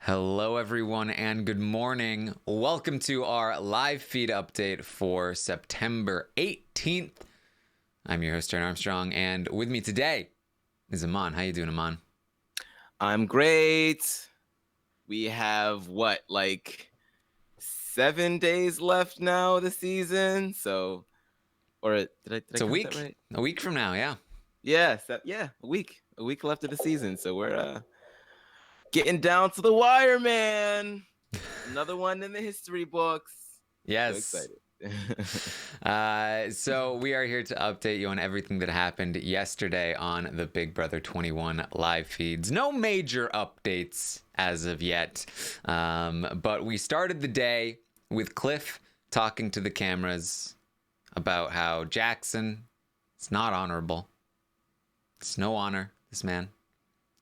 Hello, everyone, and good morning. Welcome to our live feed update for September 18th. I'm your host, Taran Armstrong, and with me today is Aman. How you doing, Aman? I'm great. We have like 7 days left now of the season. So, or did I It's a count that week. right? A week from now, yeah. Yeah, a week left of the season. So we're getting down to the wire, man. Another one in the history books. So Yes. excited. So we are here to update you on everything that happened yesterday on the Big Brother 21 live feeds. No major updates as of yet, but we started the day with Cliff talking to the cameras about how Jackson is not honorable. It's no honor, this man.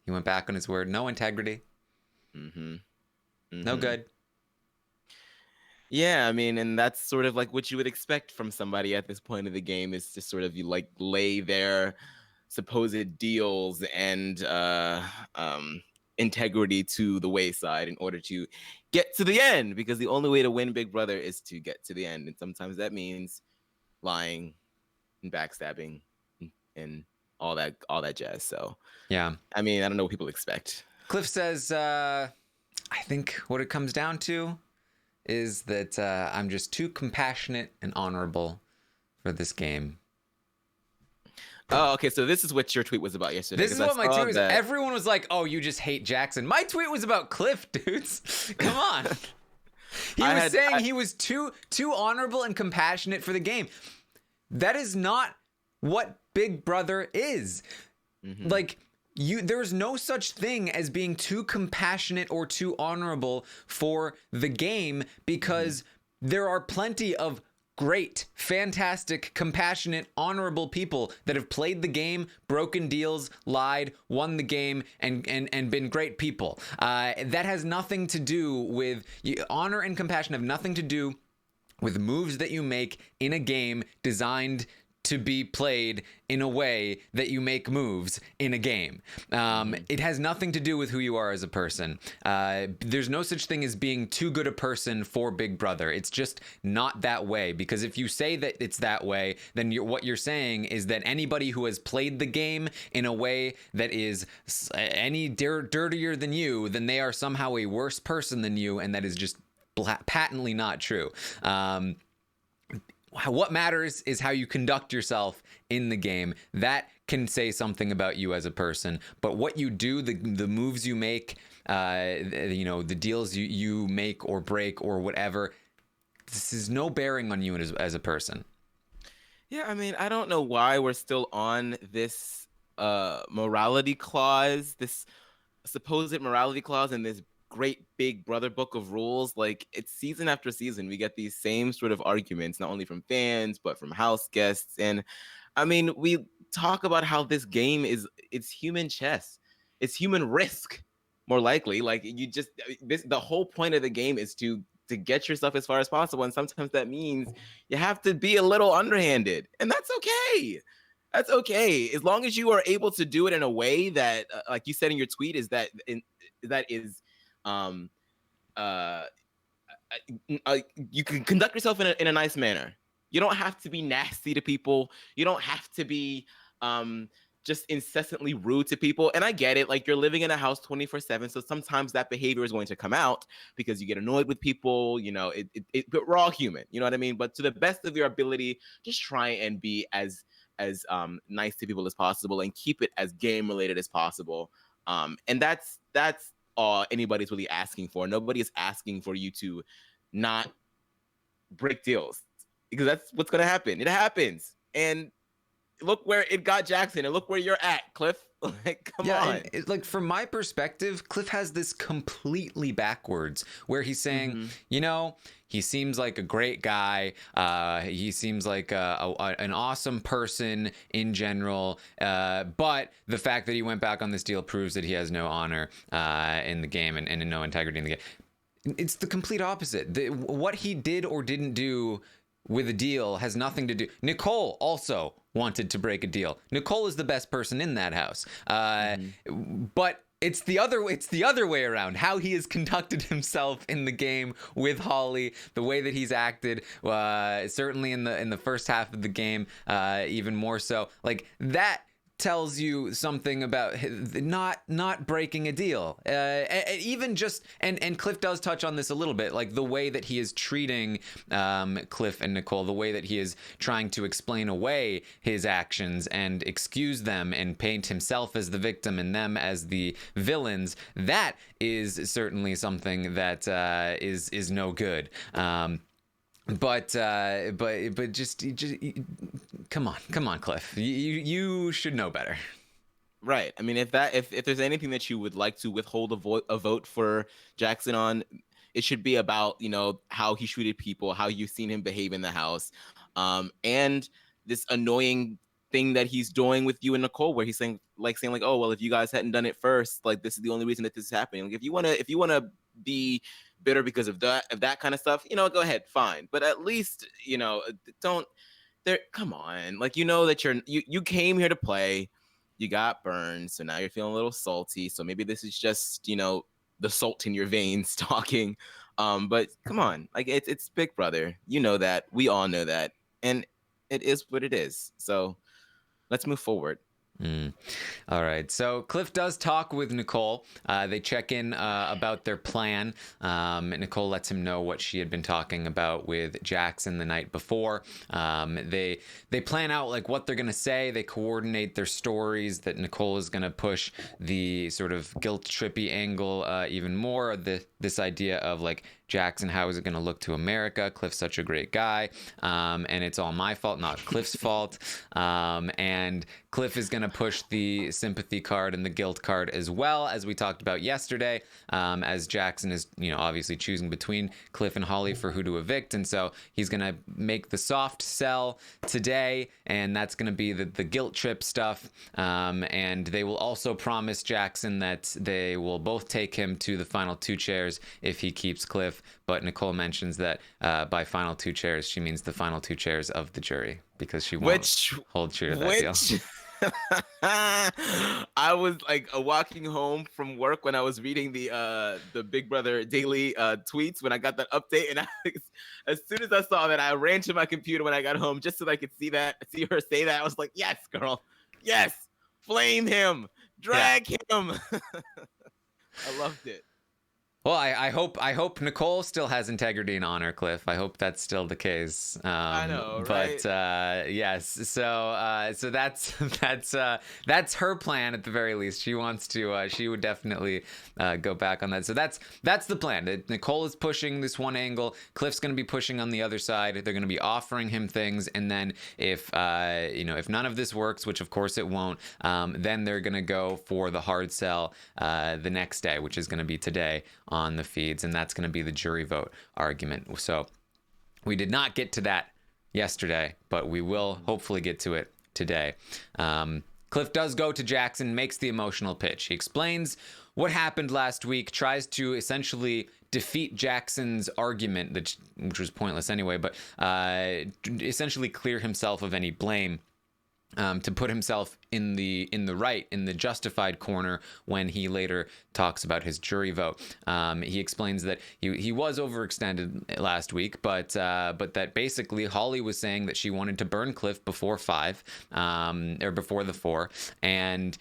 He went back on his word. No integrity. No good. Yeah, I mean, and that's sort of like what you would expect from somebody at this point of the game is to sort of you like lay their supposed deals and integrity to the wayside in order to get to the end, because the only way to win Big Brother is to get to the end, and sometimes that means lying and backstabbing and all that jazz. So Yeah. I mean, I don't know what people expect. Cliff says, I think what it comes down to is that I'm just too compassionate and honorable for this game. Oh, okay. So this is what your tweet was about yesterday. This is 'Cause what I my saw tweet was. that- Everyone was like, "Oh, you just hate Jackson." My tweet was about Cliff, dudes. Come on. He was saying he was too honorable and compassionate for the game. That is not what Big Brother is. Like, there's no such thing as being too compassionate or too honorable for the game, because there are plenty of great, fantastic, compassionate, honorable people that have played the game, broken deals, lied, won the game, and been great people. That has nothing to do with honor and compassion. Have nothing to do with moves that you make in a game designed to be played in a way that you make moves in a game. It has nothing to do with who you are as a person. There's no such thing as being too good a person for Big Brother. It's just not that way, because if you say that it's that way, then what you're saying is that anybody who has played the game in a way that is any dirtier than you, then they are somehow a worse person than you, and that is just patently not true. What matters is how you conduct yourself in the game. That can say something about you as a person. But what you do, the moves you make, the deals you make or break or whatever, this is no bearing on you as a person. Yeah, I mean, I don't know why we're still on this morality clause, this supposed morality clause in this great Big Brother book of rules. Like, it's season after season, we get these same sort of arguments, not only from fans, but from house guests. And I mean, we talk about how this game it's human chess. It's human risk, more likely. Like, the whole point of the game is to get yourself as far as possible. And sometimes that means you have to be a little underhanded. And that's okay. That's okay, as long as you are able to do it in a way that, like you said in your tweet, you can conduct yourself in a nice manner. You don't have to be nasty to people. You don't have to be just incessantly rude to people. And I get it, like, you're living in a house 24/7, so sometimes that behavior is going to come out because you get annoyed with people. But we're all human. You know what I mean? But to the best of your ability, just try and be as nice to people as possible and keep it as game related as possible. And that's all anybody's really asking for. Nobody is asking for you to not break deals, because that's what's going to happen. It happens. And look where it got Jackson, and look where you're at, Cliff. Like, come on. Like, from my perspective, Cliff has this completely backwards, where he's saying, he seems like a great guy. He seems like an awesome person in general. But the fact that he went back on this deal proves that he has no honor in the game and no integrity in the game. It's the complete opposite. What he did or didn't do with a deal has nothing to do. Nicole also wanted to break a deal. Nicole is the best person in that house. But It's the other way around. How he has conducted himself in the game with Holly, the way that he's acted, certainly in the first half of the game, even more so. Like that tells you something about not breaking a deal. Even just and Cliff does touch on this a little bit, like the way that he is treating Cliff and Nicole, the way that he is trying to explain away his actions and excuse them and paint himself as the victim and them as the villains. That is certainly something that is no good. But just come on, Cliff. You should know better. Right. I mean, if there's anything that you would like to withhold a vote for Jackson on, it should be about, you know, how he treated people, how you've seen him behave in the house, and this annoying thing that he's doing with you and Nicole, where he's saying like, oh, well, if you guys hadn't done it first, like this is the only reason that this is happening. Like, if you wanna be bitter because of that kind of stuff, you know, go ahead, fine. But at least, you know, don't there. Come on, like, you know that you came here to play, you got burned, so now you're feeling a little salty. So maybe this is just, you know, the salt in your veins talking. But come on, like it's Big Brother, you know that, we all know that, and it is what it is. So let's move forward. All right. So Cliff does talk with Nicole. They check in about their plan. Nicole lets him know what she had been talking about with Jackson the night before. They plan out like what they're gonna say. They coordinate their stories. That Nicole is gonna push the sort of guilt trippy angle even more. This idea of like, Jackson, how is it going to look to America? Cliff's such a great guy, and it's all my fault, not Cliff's fault. And Cliff is going to push the sympathy card and the guilt card as well, as we talked about yesterday, as Jackson is, you know, obviously choosing between Cliff and Holly for who to evict. And so he's going to make the soft sell today, and that's going to be the guilt trip stuff. And they will also promise Jackson that they will both take him to the final two chairs if he keeps Cliff. But Nicole mentions that by final two chairs, she means the final two chairs of the jury, because she won't hold true to that deal. I was like walking home from work when I was reading the Big Brother daily tweets when I got that update, and as soon as I saw that, I ran to my computer when I got home just so that I could see her say that. I was like, yes, girl, yes, flame him, drag him. I loved it. Well, I hope Nicole still has integrity and honor, Cliff. I hope that's still the case. I know, right? But yes, so that's her plan at the very least. She wants to. She would definitely go back on that. So that's the plan. Nicole is pushing this one angle. Cliff's going to be pushing on the other side. They're going to be offering him things, and then if none of this works, which of course it won't, then they're going to go for the hard sell the next day, which is going to be today on the feeds, and that's going to be the jury vote argument. So we did not get to that yesterday, but we will hopefully get to it today. Cliff does go to Jackson, makes the emotional pitch. He explains what happened last week, tries to essentially defeat Jackson's argument, which was pointless anyway, but essentially clear himself of any blame. To put himself in the right, in the justified corner when he later talks about his jury vote. He explains that he was overextended last week, but that basically Holly was saying that she wanted to burn Cliff before 5, or before the 4, and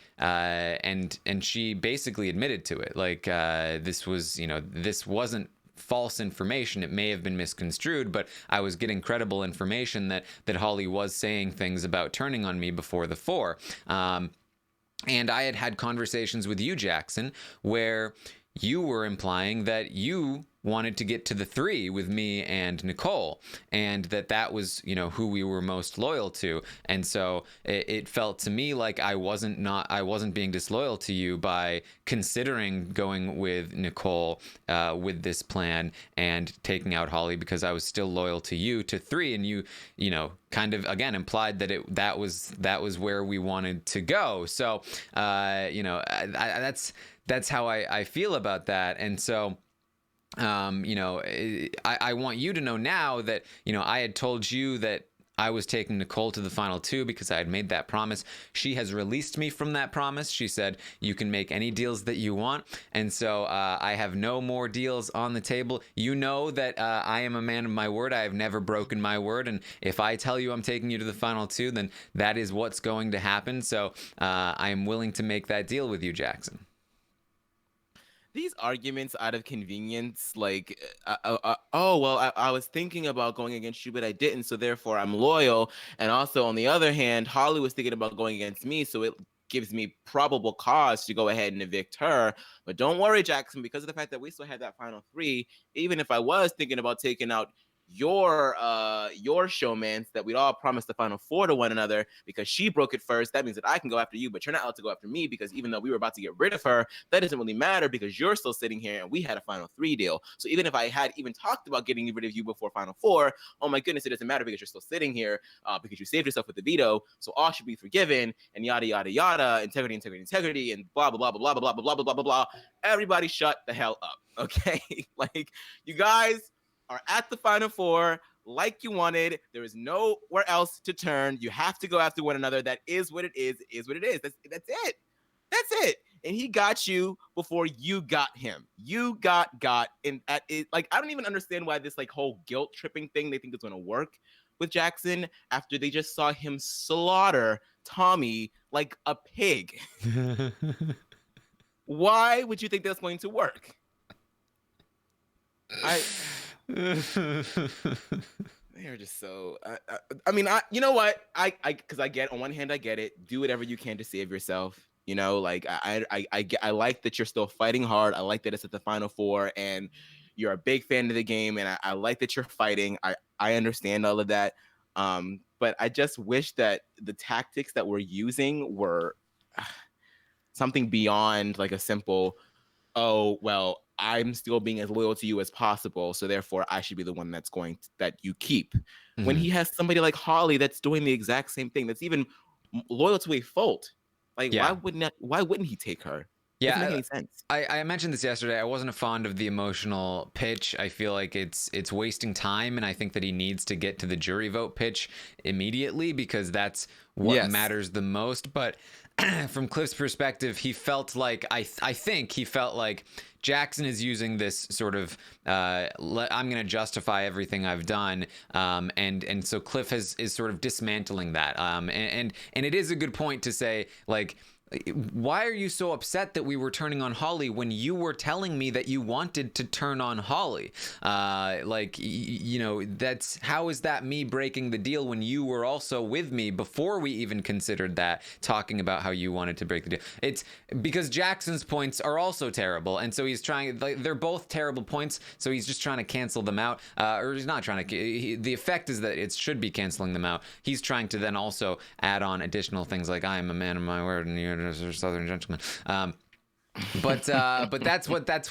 she basically admitted to it. Like this wasn't false information. It may have been misconstrued, but I was getting credible information that Holly was saying things about turning on me before the 4. And I had conversations with you, Jackson, where you were implying that you wanted to get to the 3 with me and Nicole, and that was, who we were most loyal to. And so it felt to me like I wasn't being disloyal to you by considering going with Nicole with this plan and taking out Holly, because I was still loyal to you to 3, and you kind of again implied that that was where we wanted to go. So that's how I feel about that. And so I want you to know now that I had told you that I was taking Nicole to the final two because I had made that promise. She has released me from that promise. She said, you can make any deals that you want. And so I have no more deals on the table. You know that I am a man of my word. I have never broken my word. And if I tell you I'm taking you to the final two, then that is what's going to happen. So I am willing to make that deal with you, Jackson. These arguments out of convenience, like, oh, well, I was thinking about going against you, but I didn't, so therefore I'm loyal. And also, on the other hand, Holly was thinking about going against me, so it gives me probable cause to go ahead and evict her. But don't worry, Jackson, because of the fact that we still had that final three, even if I was thinking about taking out your showmans that we'd all promised the final four to one another, because she broke it first, that means that I can go after you, but you're not allowed to go after me, because even though we were about to get rid of her, that doesn't really matter because you're still sitting here and we had a final three deal. So even if I had even talked about getting rid of you before final four, oh my goodness, it doesn't matter because you're still sitting here because you saved yourself with the veto, so all should be forgiven, and yada yada yada, integrity, and blah blah blah blah blah blah blah blah blah blah blah. Everybody shut the hell up, okay? Like, you guys are at the final four like you wanted. There is nowhere else to turn. You have to go after one another. That is what it is what it is. That's it. That's it. And he got you before you got him. You got, and at it, like, I don't even understand why this like whole guilt tripping thing they think is going to work with Jackson after they just saw him slaughter Tommy like a pig. Why would you think that's going to work? They're just so. I mean, you know what? Because I get, on one hand, I get it. Do whatever you can to save yourself. You know, like I like that you're still fighting hard. I like that it's at the final four, and you're a big fan of the game, and I like that you're fighting. I understand all of that. But I just wish that the tactics that we're using were something beyond like a simple, oh well, I'm still being as loyal to you as possible, so therefore I should be the one that you keep. Mm-hmm. When he has somebody like Holly that's doing the exact same thing, that's even loyal to a fault. Like, yeah. Why wouldn't he take her? Yeah, doesn't make any sense. I mentioned this yesterday. I wasn't fond of the emotional pitch. I feel like it's wasting time, and I think that he needs to get to the jury vote pitch immediately because that's what matters the most. But from Cliff's perspective, he felt like I think he felt like Jackson is using this sort of I'm going to justify everything I've done, and so Cliff is sort of dismantling that. And it is a good point to say, like, why are you so upset that we were turning on Holly when you were telling me that you wanted to turn on Holly? Like, you know, that's, how is that me breaking the deal when you were also with me before we even considered that, talking about how you wanted to break the deal? It's because Jackson's points are also terrible, and so he's trying, like, they're both terrible points, so he's just trying to cancel them out, or he's not trying to, the effect is that it should be canceling them out. He's trying to then also add on additional things like, I am a man of my word, and you're a Southern gentleman. But that's what that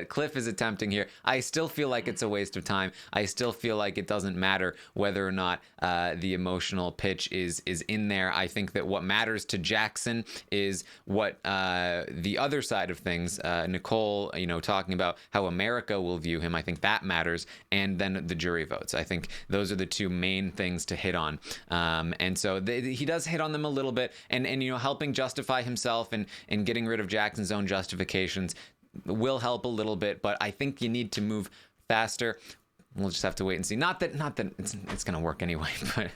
Cliff is attempting here. I still feel like it's a waste of time. I still feel like it doesn't matter whether or not the emotional pitch is in there. I think that what matters to Jackson is what the other side of things, Nicole, you know, talking about how America will view him. I think that matters, and then the jury votes. I think those are the two main things to hit on. And so he does hit on them a little bit, and you know, helping justify himself and getting rid of Jackson's own justifications will help a little bit, but I think you need to move faster. We'll just have to wait and see. Not that it's gonna work anyway, but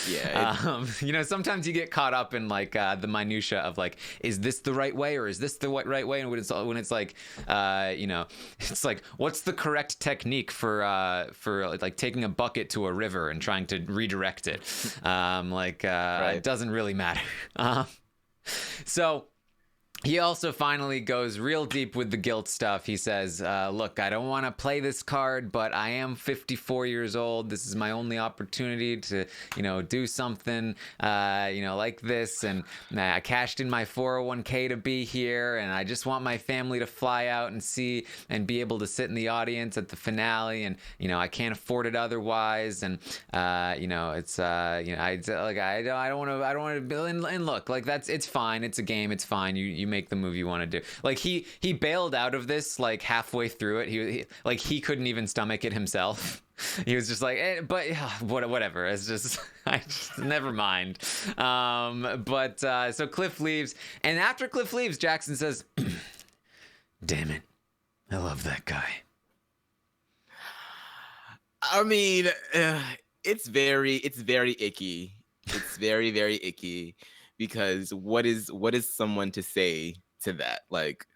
yeah, you know, sometimes you get caught up in like the minutia of like, is this the right way or is this the right way? And when it's like, you know, it's like, what's the correct technique for like taking a bucket to a river and trying to redirect it? Right. It doesn't really matter. So he also finally goes real deep with the guilt stuff. He says, look, I don't want to play this card, but I am 54 years old. This is my only opportunity to, you know, do something, you know, like this. And I cashed in my 401k to be here. And I just want my family to fly out and see and be able to sit in the audience at the finale. And, you know, I can't afford it otherwise. And, you know, it's, you know, I don't want to, and look, like, it's fine. It's a game. It's fine. You make the move you want to do. Like he bailed out of this like halfway through it. He couldn't even stomach it himself. He was just like, but whatever. It's just, never mind. So Cliff leaves, and after Cliff leaves, Jackson says, "Damn it, I love that guy." I mean, it's very icky. It's very, very icky, because what is someone to say to that? Like,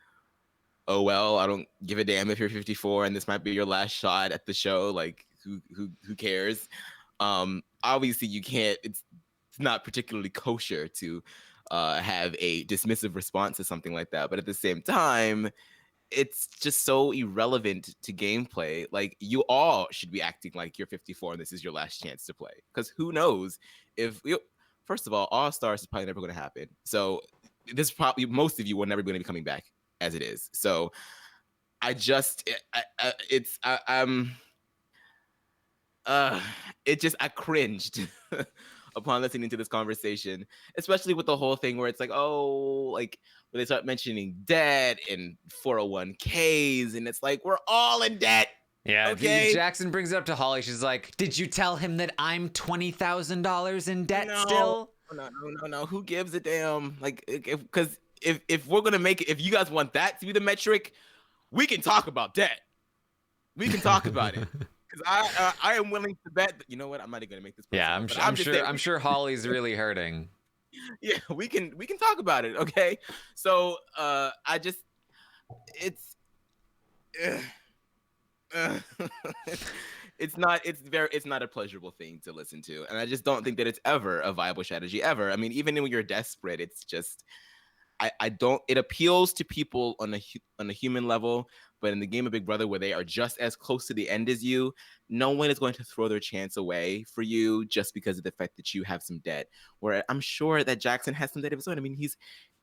oh well, I don't give a damn if you're 54 and this might be your last shot at the show. Like, who cares? Obviously you can't. It's not particularly kosher to have a dismissive response to something like that. But at the same time, it's just so irrelevant to gameplay. Like, you all should be acting like you're 54 and this is your last chance to play. Because who knows if you. First of all, All Stars is probably never going to happen. So this probably most of you are never going to be coming back as it is. So I cringed upon listening to this conversation, especially with the whole thing where it's like, oh, like when they start mentioning debt and 401ks, and it's like, we're all in debt. Yeah, okay. Jackson brings it up to Holly. She's like, "Did you tell him that I'm $20,000 in debt still?" No. Who gives a damn? Like, because if we're gonna make it, if you guys want that to be the metric, we can talk about debt. We can talk about it. Because I am willing to bet that, you know what, I'm not even gonna make this. Yeah, I'm sure Holly's really hurting. Yeah, we can talk about it. Okay, so it's not a pleasurable thing to listen to, and I just don't think that it's ever a viable strategy ever. I mean, even when you're desperate, it's just I don't. It appeals to people on a human level, but in the game of Big Brother, where they are just as close to the end as you, no one is going to throw their chance away for you just because of the fact that you have some debt. Where I'm sure that Jackson has some debt of his own. I mean, he's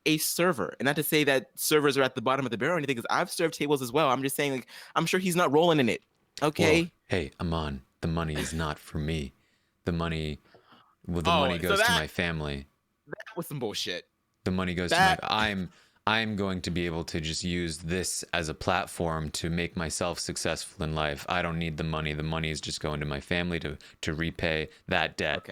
a server, and not to say that servers are at the bottom of the barrel or anything, because I've served tables as well. I'm just saying, like, I'm sure he's not rolling in it. Okay. Well, hey, Aman, the money is not for me. The money goes to my family. That was some bullshit. The money goes to I'm going to be able to just use this as a platform to make myself successful in life. I don't need the money. The money is just going to my family to repay that debt.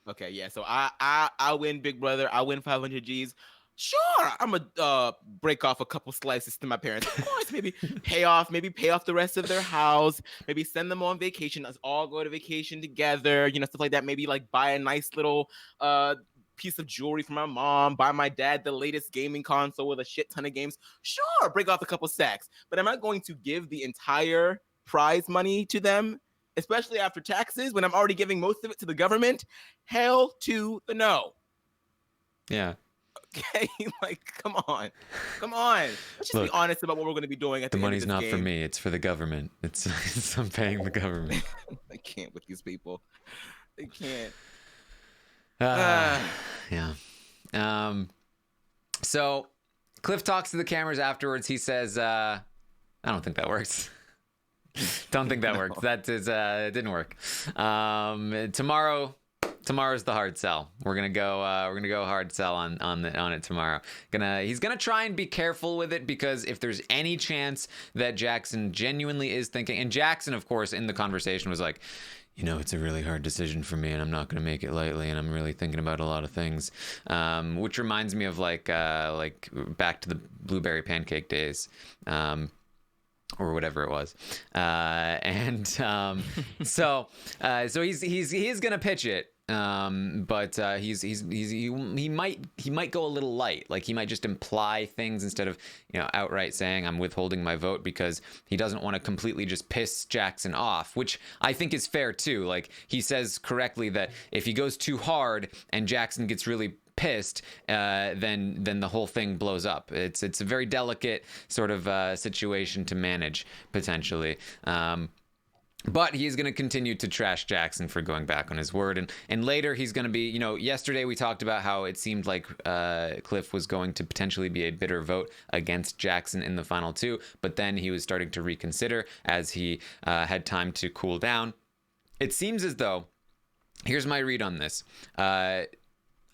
Okay, yeah. So I win Big Brother. I win 500 G's. Sure, I'm gonna break off a couple slices to my parents. Of course, maybe pay off the rest of their house. Maybe send them on vacation. Let's all go to vacation together. You know, stuff like that. Maybe like buy a nice little piece of jewelry for my mom. Buy my dad the latest gaming console with a shit ton of games. Sure, break off a couple stacks. But am I going to give the entire prize money to them, especially after taxes, when I'm already giving most of it to the government? Hell to the no. Yeah. Okay, like, come on. Let's just be honest about what we're going to be doing at the end of this game. The money's not for me; it's for the government. It's I'm paying the government. I can't with these people. They can't. Yeah. So Cliff talks to the cameras afterwards. He says, "I don't think that works." Don't think that works. That is, it didn't work. Tomorrow's the hard sell. We're gonna go hard sell on it tomorrow. He's gonna try and be careful with it, because if there's any chance that Jackson genuinely is thinking, and Jackson, of course, in the conversation was like, you know, it's a really hard decision for me, and I'm not gonna make it lightly, and I'm really thinking about a lot of things, which reminds me of like back to the blueberry pancake days. Or whatever it was, so he is gonna pitch it, but he might go a little light, like he might just imply things instead of, you know, outright saying I'm withholding my vote, because he doesn't want to completely just piss Jackson off, which I think is fair too. Like, he says correctly that if he goes too hard and Jackson gets really pissed, then the whole thing blows up. It's a very delicate sort of situation to manage, potentially. But he's going to continue to trash Jackson for going back on his word. And later he's going to be, you know, yesterday we talked about how it seemed like Cliff was going to potentially be a bitter vote against Jackson in the final two. But then he was starting to reconsider as he had time to cool down. It seems as though, here's my read on this.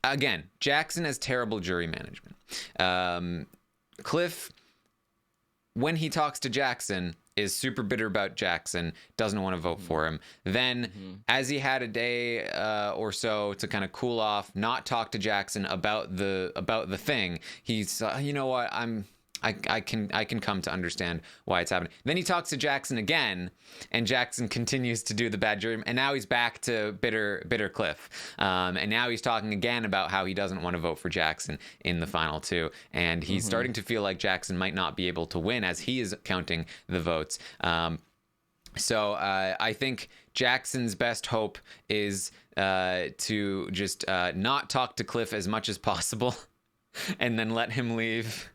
Again, Jackson has terrible jury management. Cliff, when he talks to Jackson, is super bitter about Jackson, doesn't want to vote for him. Then, as he had a day or so to kind of cool off, not talk to Jackson about the thing, he's you know what, I can come to understand why it's happening. Then he talks to Jackson again, and Jackson continues to do the bad jury, and now he's back to bitter Cliff. And now he's talking again about how he doesn't want to vote for Jackson in the final two, and he's starting to feel like Jackson might not be able to win as he is counting the votes. So I think Jackson's best hope is to just not talk to Cliff as much as possible, and then let him leave.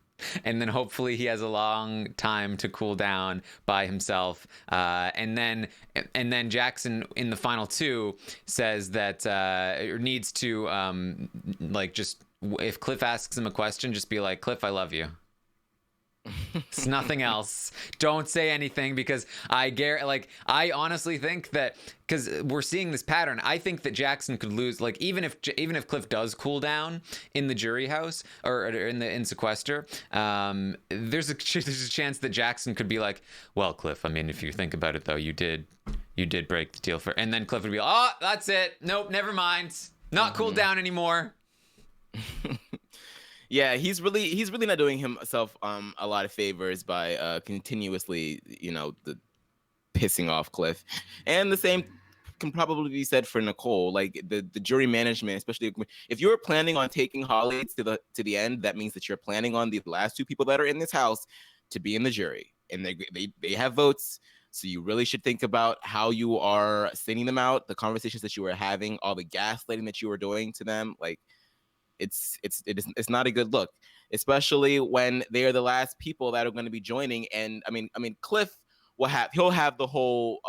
And then hopefully he has a long time to cool down by himself. And then Jackson in the final two says that needs to just, if Cliff asks him a question, just be like, Cliff, I love you. It's nothing else. Don't say anything, because I honestly think that, because we're seeing this pattern, I think that Jackson could lose. Like, even if Cliff does cool down in the jury house or in sequester, there's a chance that Jackson could be like, well, Cliff, I mean, if you think about it though, you did break the deal and then Cliff would be like, oh, that's it. Nope, never mind. Not cooled down anymore. Yeah, he's really not doing himself a lot of favors by continuously, pissing off Cliff. And the same can probably be said for Nicole. Like the jury management, especially if you're planning on taking Holly to the end, that means that you're planning on the last two people that are in this house to be in the jury, and they have votes. So you really should think about how you are sending them out, the conversations that you were having, all the gaslighting that you were doing to them. Like, it's not a good look, especially when they are the last people that are going to be joining. And I mean, Cliff he'll have the whole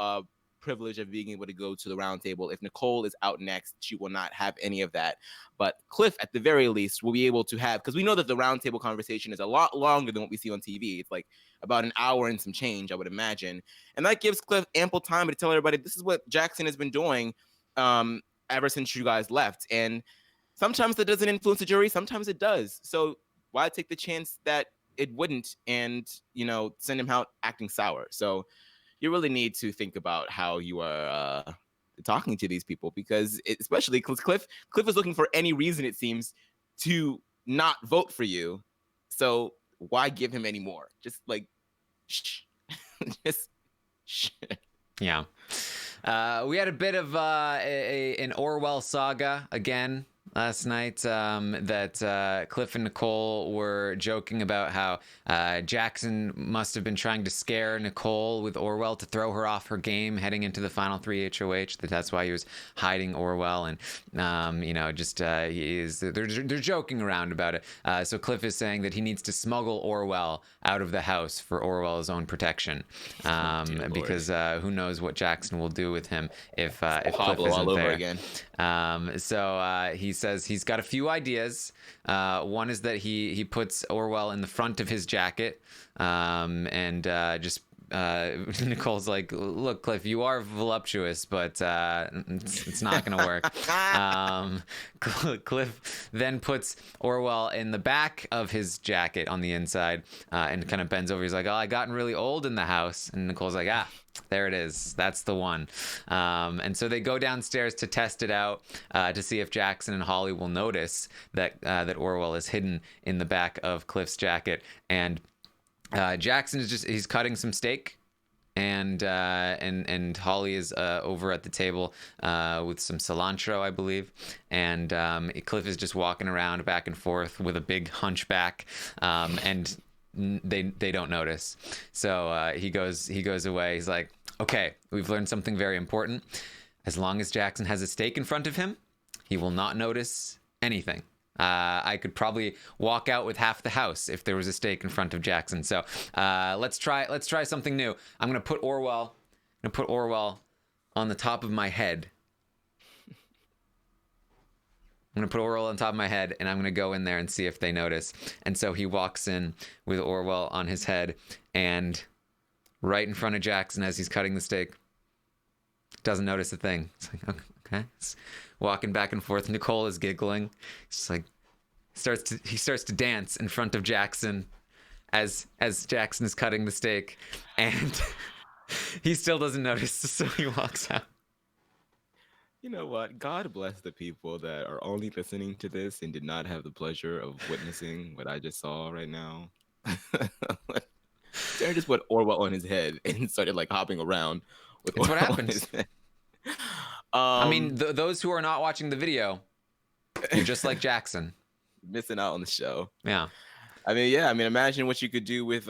privilege of being able to go to the round table. If Nicole is out next, she will not have any of that. But Cliff, at the very least, will be able to have, because we know that the round table conversation is a lot longer than what we see on TV. It's like about an hour and some change, I would imagine. And that gives Cliff ample time to tell everybody, this is what Jackson has been doing ever since you guys left. And sometimes that doesn't influence the jury. Sometimes it does. So why take the chance that it wouldn't and, send him out acting sour? So you really need to think about how you are talking to these people, because especially Cliff is looking for any reason, it seems, to not vote for you. So why give him any more? Just like, shh. Just shh. Yeah. We had a bit of an Orwell saga again last night, that Cliff and Nicole were joking about how Jackson must have been trying to scare Nicole with Orwell to throw her off her game heading into the final 3 HOH. That's why he was hiding Orwell, and they're joking around about it. So Cliff is saying that he needs to smuggle Orwell out of the house for Orwell's own protection, because who knows what Jackson will do with him if Cliff isn't all over there again. So he says he's got a few ideas. One is that he puts Orwell in the front of his jacket, and Nicole's like, look, Cliff, you are voluptuous, but it's not gonna work. Cliff then puts Orwell in the back of his jacket on the inside, and kind of bends over. He's like, oh, I gotten really old in the house. And Nicole's like, there it is. That's the one. And so they go downstairs to test it out, to see if Jackson and Holly will notice that Orwell is hidden in the back of Cliff's jacket. And Jackson is he's cutting some steak, and Holly is over at the table with some cilantro, I believe. And Cliff is just walking around back and forth with a big hunchback, and they don't notice. So he goes away. He's like, okay, we've learned something very important. As long as Jackson has a steak in front of him, he will not notice anything. I could probably walk out with half the house if there was a steak in front of Jackson. So let's try something new. I'm gonna put Orwell on the top of my head. I'm going to put Orwell on top of my head, and I'm going to go in there and see if they notice. And so he walks in with Orwell on his head, and right in front of Jackson as he's cutting the steak, doesn't notice a thing. It's like, okay. It's walking back and forth. Nicole is giggling. It's like, he starts to dance in front of Jackson. as Jackson is cutting the steak, and he still doesn't notice, so he walks out. You know what? God bless the people that are only listening to this and did not have the pleasure of witnessing what I just saw right now. Darren just put Orwell on his head and started like hopping around with It's what Orwell on happens. his head. I mean, those who are not watching the video, you're just like Jackson. Missing out on the show. Yeah. I mean, yeah. I mean, imagine what you could do with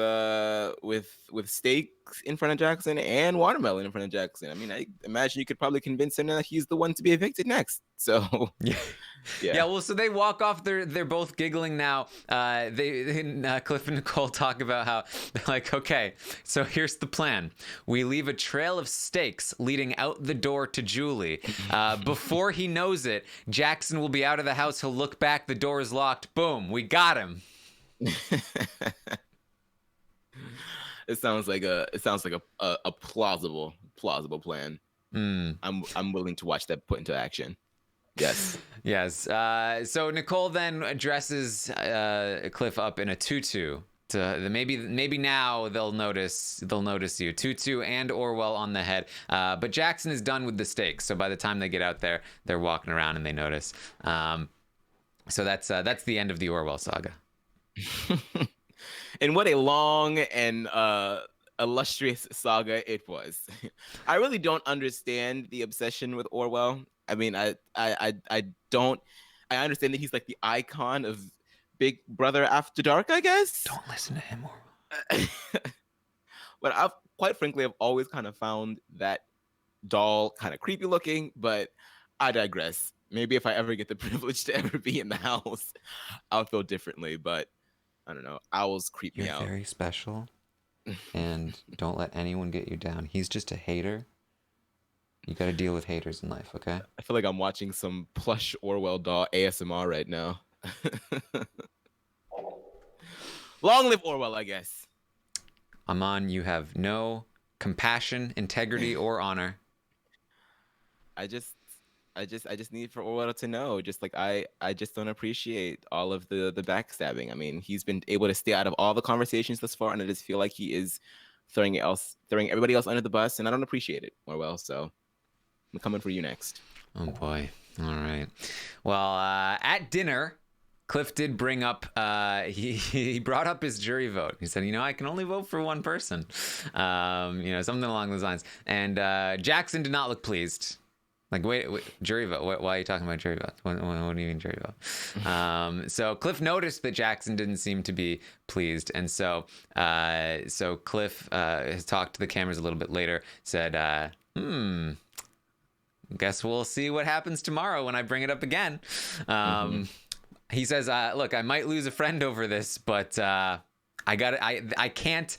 steaks in front of Jackson and watermelon in front of Jackson. I mean, I imagine you could probably convince him that he's the one to be evicted next. So yeah. Well, so they walk off. They're both giggling now. Cliff and Nicole talk about how they're like, okay, so here's the plan. We leave a trail of steaks leading out the door to Julie. Before he knows it, Jackson will be out of the house. He'll look back. The door is locked. Boom. We got him. It sounds like a plausible plan. I'm willing to watch that put into action. Yes. So Nicole then dresses Cliff up in a tutu. Maybe now they'll notice you. Tutu and Orwell on the head. But Jackson is done with the steaks. So by the time they get out there, they're walking around and they notice. So that's the end of the Orwell saga. And what a long and illustrious saga it was. I really don't understand the obsession with Orwell. I mean, I don't. I understand that he's like the icon of Big Brother After Dark, I guess. Don't listen to him, Orwell. But quite frankly, I've always kind of found that doll kind of creepy looking, but I digress. Maybe if I ever get the privilege to ever be in the house, I'll feel differently, but I don't know. Owls creep me out. You're very special, and don't let anyone get you down. He's just a hater. You got to deal with haters in life, okay? I feel like I'm watching some plush Orwell doll ASMR right now. Long live Orwell, I guess. Aman, you have no compassion, integrity, or honor. I just need for Orwell to know. Just like I just don't appreciate all of the backstabbing. I mean, he's been able to stay out of all the conversations thus far, and I just feel like he is throwing everybody else under the bus, and I don't appreciate it, Orwell. So I'm coming for you next. Oh boy. All right. Well, at dinner, Cliff did bring up, he brought up his jury vote. He said, I can only vote for one person. Something along those lines. And Jackson did not look pleased. Like, wait, jury vote? Why are you talking about jury vote? What do you mean jury vote? So Cliff noticed that Jackson didn't seem to be pleased. And so Cliff has talked to the cameras a little bit later, said, guess we'll see what happens tomorrow when I bring it up again. He says, look, I might lose a friend over this, but I can't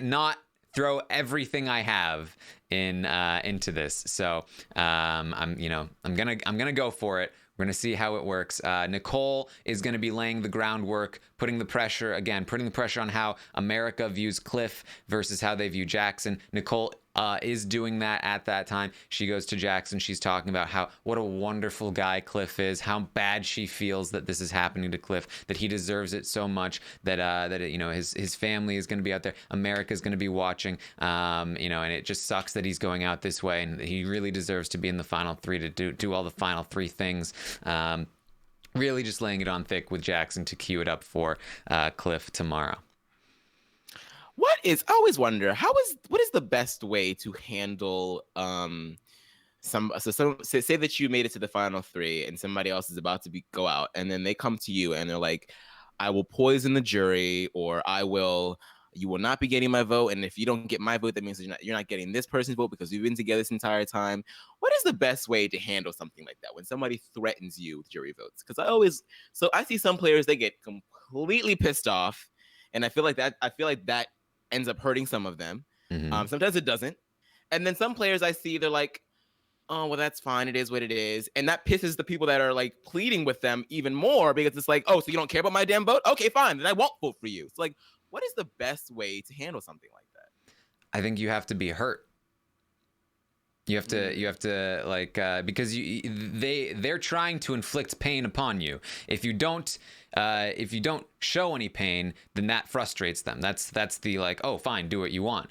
not throw everything I have into this. So I'm gonna go for it. We're gonna see how it works. Nicole is gonna be laying the groundwork, putting the pressure on how America views Cliff versus how they view Jackson. Nicole is doing that at that time. She goes to Jackson. She's talking about what a wonderful guy Cliff is, how bad she feels that this is happening to Cliff, that he deserves it so much, that his family is going to be out there, America is going to be watching, and it just sucks that he's going out this way, and he really deserves to be in the final three to do all the final three things. Really just laying it on thick with Jackson to cue it up for Cliff tomorrow. I always wonder what is the best way to handle say that you made it to the final three and somebody else is about to go out, and then they come to you and they're like, I will poison the jury, or you will not be getting my vote, and if you don't get my vote, that means you're not getting this person's vote because we've been together this entire time. What is the best way to handle something like that when somebody threatens you with jury votes? Because I see some players, they get completely pissed off, and I feel like that ends up hurting some of them. Sometimes it doesn't. And then some players I see, they're like, oh, well, that's fine. It is what it is. And that pisses the people that are like pleading with them even more, because it's like, oh, so you don't care about my damn vote? Okay, fine. Then I won't vote for you. It's like, what is the best way to handle something like that? I think you have to be hurt. You have to like because they're trying to inflict pain upon you. If you don't show any pain, then that frustrates them. That's the like, oh fine, do what you want.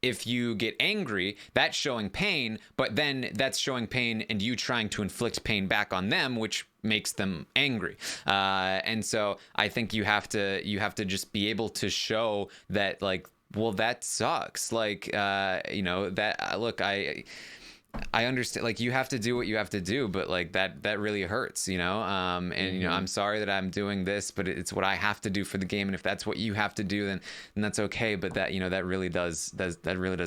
If you get angry, that's showing pain, but then that's showing pain and you trying to inflict pain back on them, which makes them angry. And so I think you have to just be able to show that, like, well, that sucks. Like, that, look, I understand, like, you have to do what you have to do, but like that really hurts, and I'm sorry that I'm doing this, but it's what I have to do for the game. And if that's what you have to do, then that's okay. But that, that really does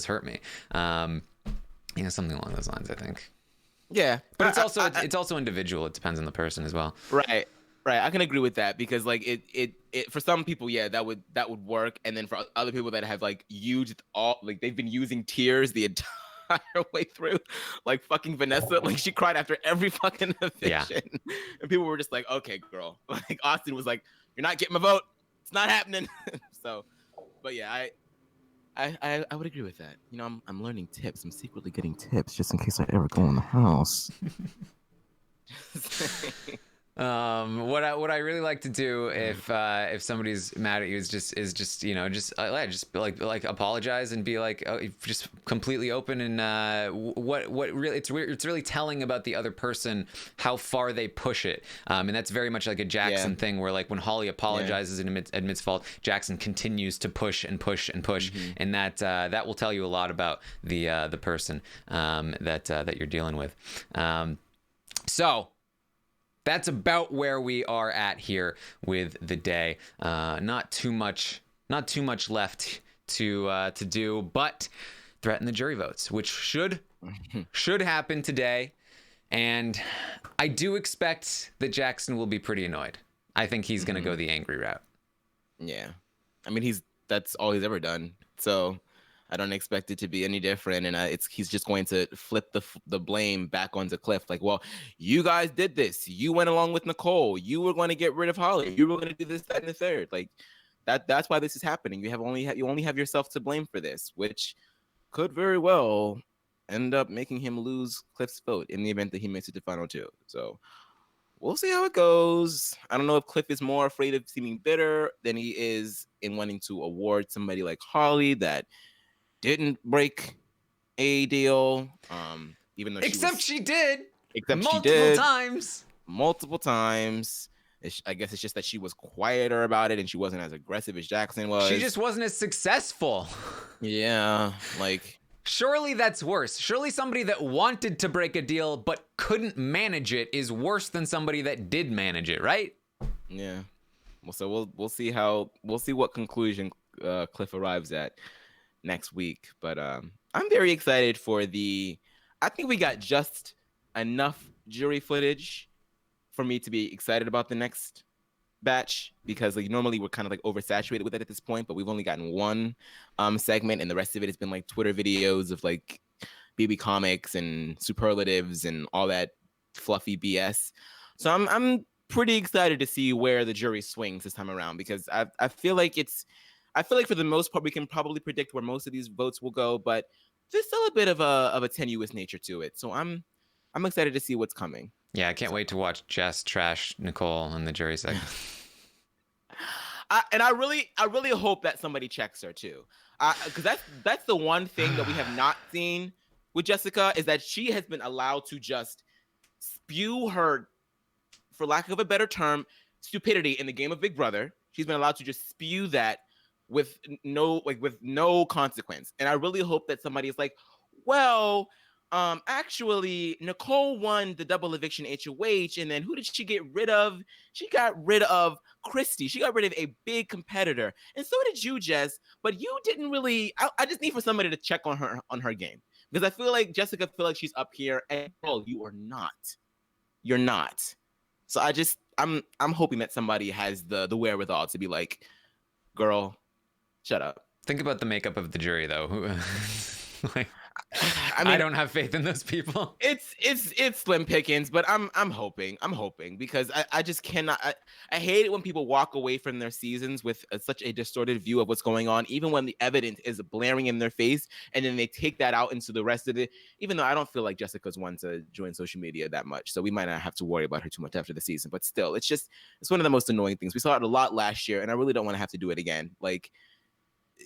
hurt me. Something along those lines, I think. Yeah. But it's also individual. It depends on the person as well. Right. I can agree with that, because like it for some people, yeah, that would work. And then for other people that have like used like they've been using tears the entire way through, like fucking Vanessa, like she cried after every fucking eviction. Yeah. And people were just like, okay, girl. Like Austin was like, you're not getting my vote. It's not happening. So, but yeah, I would agree with that. I'm learning tips. I'm secretly getting tips just in case I ever go in the house. What I really like to do if somebody's mad at you is just like apologize and be like, just completely open, and what really it's really telling about the other person how far they push it, and that's very much like a Jackson thing, where like when Holly apologizes and admits fault, Jackson continues to push and push and push, and that will tell you a lot about the person that you're dealing with. So that's about where we are at here with the day. Not too much left to do, but threaten the jury votes, which should happen today. And I do expect that Jackson will be pretty annoyed. I think he's going to go the angry route. Yeah. I mean, that's all he's ever done. So I don't expect it to be any different, and he's just going to flip the blame back onto Cliff. Like, well, you guys did this. You went along with Nicole. You were going to get rid of Holly. You were going to do this, that, and the third. Like, that's why this is happening. You only have yourself to blame for this, which could very well end up making him lose Cliff's vote in the event that he makes it to final two. So we'll see how it goes. I don't know if Cliff is more afraid of seeming bitter than he is in wanting to award somebody like Holly that didn't break a deal, even though she did multiple times. I guess it's just that she was quieter about it and she wasn't as aggressive as Jackson was. She just wasn't as successful. Yeah, like surely that's worse. Surely somebody that wanted to break a deal but couldn't manage it is worse than somebody that did manage it, right? Yeah. Well, so we'll see what conclusion Cliff arrives at next week, but I'm very excited for I think we got just enough jury footage for me to be excited about the next batch, because like normally we're kind of like oversaturated with it at this point, but we've only gotten one segment, and the rest of it has been like Twitter videos of like BB comics and superlatives and all that fluffy BS. So I'm pretty excited to see where the jury swings this time around, because I feel like for the most part, we can probably predict where most of these votes will go, but there's still a bit of a tenuous nature to it. So I'm excited to see what's coming. Yeah, I can't wait to watch Jess trash Nicole in the jury segment. I really hope that somebody checks her too, because that's the one thing that we have not seen with Jessica, is that she has been allowed to just spew her, for lack of a better term, stupidity in the game of Big Brother. She's been allowed to just spew that with no consequence. And I really hope that somebody is like, well, actually Nicole won the double eviction HOH, and then who did she get rid of? She got rid of Christy. She got rid of a big competitor, and so did you, Jess, but you didn't really. I just need for somebody to check on her game, because I feel like Jessica feel like she's up here, and girl, you are not. You're not. So I'm hoping that somebody has the wherewithal to be like, girl, shut up. Think about the makeup of the jury, though. I mean, I don't have faith in those people. It's slim pickings, but I'm hoping because I just cannot. I hate it when people walk away from their seasons with such a distorted view of what's going on, even when the evidence is blaring in their face, and then they take that out into the rest of it. Even though I don't feel like Jessica's one to join social media that much, so we might not have to worry about her too much after the season. But still, it's one of the most annoying things. We saw it a lot last year, and I really don't want to have to do it again. Like,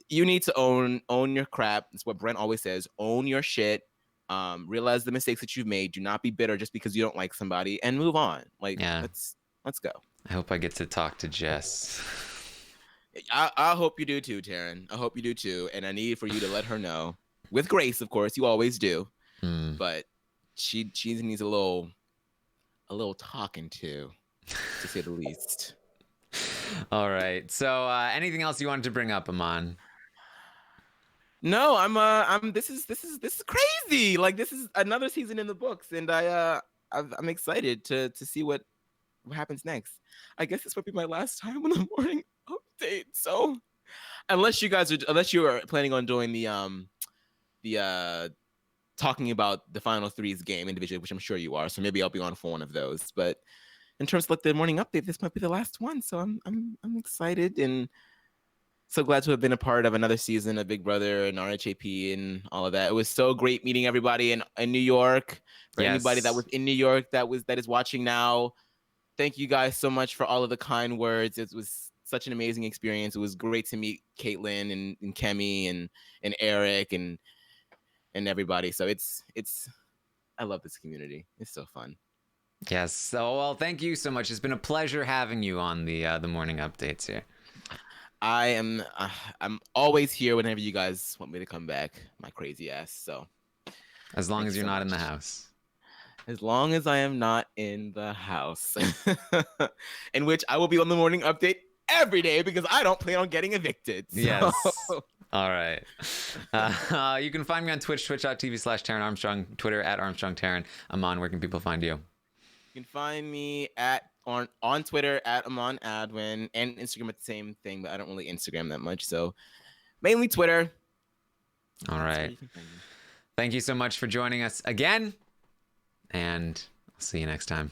you need to own your crap. That's what Brent always says. Own your shit. Realize the mistakes that you've made. Do not be bitter just because you don't like somebody, and move on. Like, Yeah. let's go. I hope I get to talk to Jess. I hope you do too, Taran. I hope you do too, and I need for you to let her know, with grace, of course. You always do, but she needs a little talking to say the least. All right. So, anything else you wanted to bring up, Aman? No, I'm. This is crazy. Like, this is another season in the books, and I'm excited to see what happens next. I guess this might be my last time on the morning update. So, unless you are planning on doing the talking about the final threes game individually, which I'm sure you are. So maybe I'll be on for one of those. But in terms of like the morning update, this might be the last one. So I'm excited and so glad to have been a part of another season of Big Brother and RHAP and all of that. It was so great meeting everybody in New York. For anybody that was in New York that is watching now, thank you guys so much for all of the kind words. It was such an amazing experience. It was great to meet Caitlin and Kemi and Eric and everybody. So it's I love this community. It's so fun. Yes. So, well, thank you so much. It's been a pleasure having you on the morning updates here. I'm always here whenever you guys want me to come back, my crazy ass. So as long as you're not in the house. As long as I am not in the house, in which I will be on the morning update every day because I don't plan on getting evicted. So. Yes. All right. You can find me on Twitch, twitch.tv/Taran Armstrong, Twitter @ArmstrongTaran. Aman, where can people find you? You can find me on Twitter @Aman Adwin and Instagram at the same thing, but I don't really Instagram that much. So mainly Twitter. All right. Thank you so much for joining us again. And I'll see you next time.